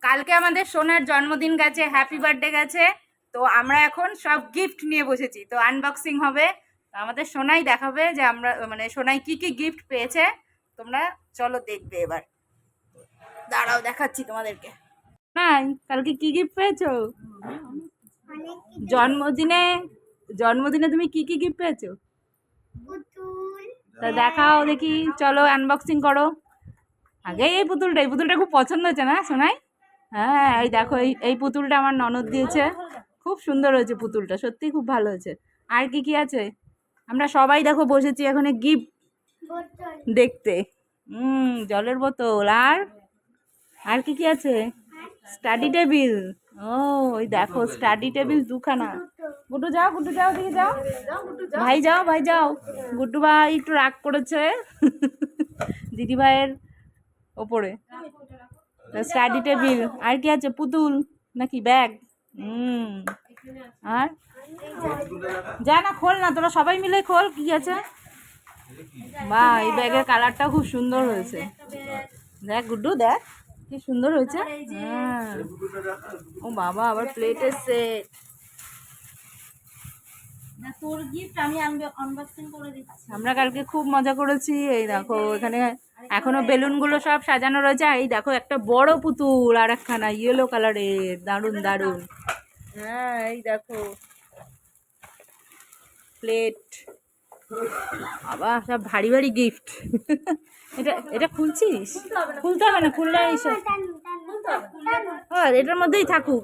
কালকে আমাদের সোনার জন্মদিন গেছে, হ্যাপি বার্থডে গেছে। তো আমরা এখন সব গিফট নিয়ে বসেছি, তো আনবক্সিং হবে। তো আমাদের সোনাই দেখাবে যে আমরা মানে সোনাই কি কি গিফট পেয়েছে। তোমরা চলো দেখবে এবার। দাঁড়াও দেখাচ্ছি তোমাদেরকে। নাই, কালকে কি গিফট পেয়েছো? জন্মদিনে জন্মদিনে তুমি কি কি গিফট পেয়েছো? তা দেখাও দেখি, চলো আনবক্সিং করো। আগে এই পুতুলটা খুব পছন্দ হয়েছে না সোনাই? হ্যাঁ, এই দেখো, এই এই পুতুলটা আমার ননদ দিয়েছে। খুব সুন্দর হয়েছে পুতুলটা, সত্যি খুব ভালো হয়েছে। আর কি কি আছে? আমরা সবাই দেখো বসেছি এখানে গিফট দেখতে। জলের বোতল। আর কি কি আছে? Study table. ও, ওই দেখো স্টাডি টেবিল দুখানা। গুড্ডু যাও দিকে যাও। ভাই যাও। গুড্ডু ভাই একটু রাগ করেছে দিদি ভাইয়ের ওপরে। Study table. আর কি আছে? পুতুল নাকি ব্যাগ? আর যা না, খোল না, তোরা সবাই মিলে খোল। কি আছে? বাহ, এই ব্যাগের কালারটা খুব সুন্দর হয়েছে। দেখ গুড্ডু, দেখ কি সুন্দর হয়েছে। হ্যাঁ, ও বাবা, আবার প্লেটের সেট। তোর গিফট আমি আনবক্সিং করে দিচ্ছি। আমরা কালকে খুব মজা করেছি। এই দেখো এখানে এখনো বেলুনগুলো সব সাজানো রয়েছে। এই দেখো একটা বড় পুতুল আর একখানা ইয়েলো কালারের, দারুন দারুন। হ্যাঁ, এই দেখো প্লেট। বাবা, সব ভারী ভারী গিফট। এটা খুলছিস? খুলতে হবে না, খুললে এইসব এটার মধ্যেই থাকুক।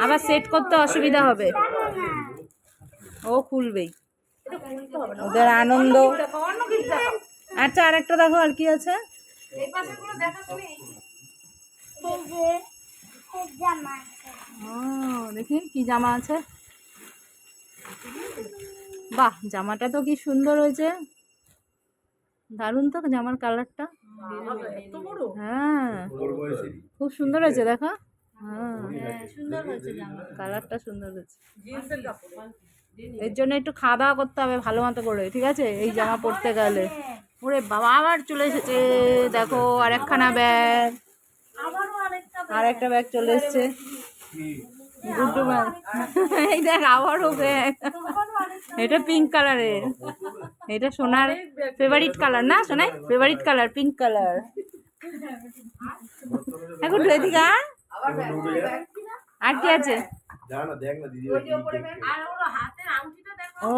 আবার সেট করতে অসুবিধা হবে। ও খুলবেই, ওদের আনন্দ। আচ্ছা, আর একটা দেখো, আর কি আছে? দেখি কি জামা আছে। বাহ, জামাটা তো কি সুন্দর হয়েছে, দারুণ তো জামার কালারটা। হ্যাঁ, খুব সুন্দর হয়েছে দেখো। হ্যাঁ, কালারটা সুন্দর হয়েছে। এর জন্য একটু খাওয়া দাওয়া করতে হবে ভালো মতো করে, ঠিক আছে? এই জামা পরতে গেলে। ওরে বাবা, আবার চলে এসেছে দেখো আর একখানা ব্যাগ। আর একটা ব্যাগ চলে এসছে। গুড্ডু ব্যাগ। এই দেখ, আবারও ব্যাগ। এটা পিঙ্ক কালারের। এটা সোনার ফেভারিট কালার না? Sonai favourite colour pink colour. এখন এদিকে আর কি আছে? ও,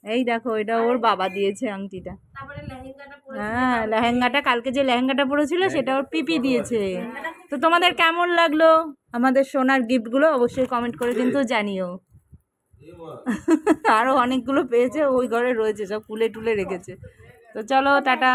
এই দেখো, এটা ওর বাবা দিয়েছে আংটিটা। হ্যাঁ, লেহেঙ্গাটা কালকে যে লেহেঙ্গাটা পরেছিল সেটা ওর পিপি দিয়েছে। তো তোমাদের কেমন লাগলো আমাদের সোনার গিফটগুলো অবশ্যই কমেন্ট করে কিন্তু জানিও। আরো অনেকগুলো পেয়েছে, ওই ঘরে রয়েছে, সব তুলে রেখেছে। তো চলো টাটা।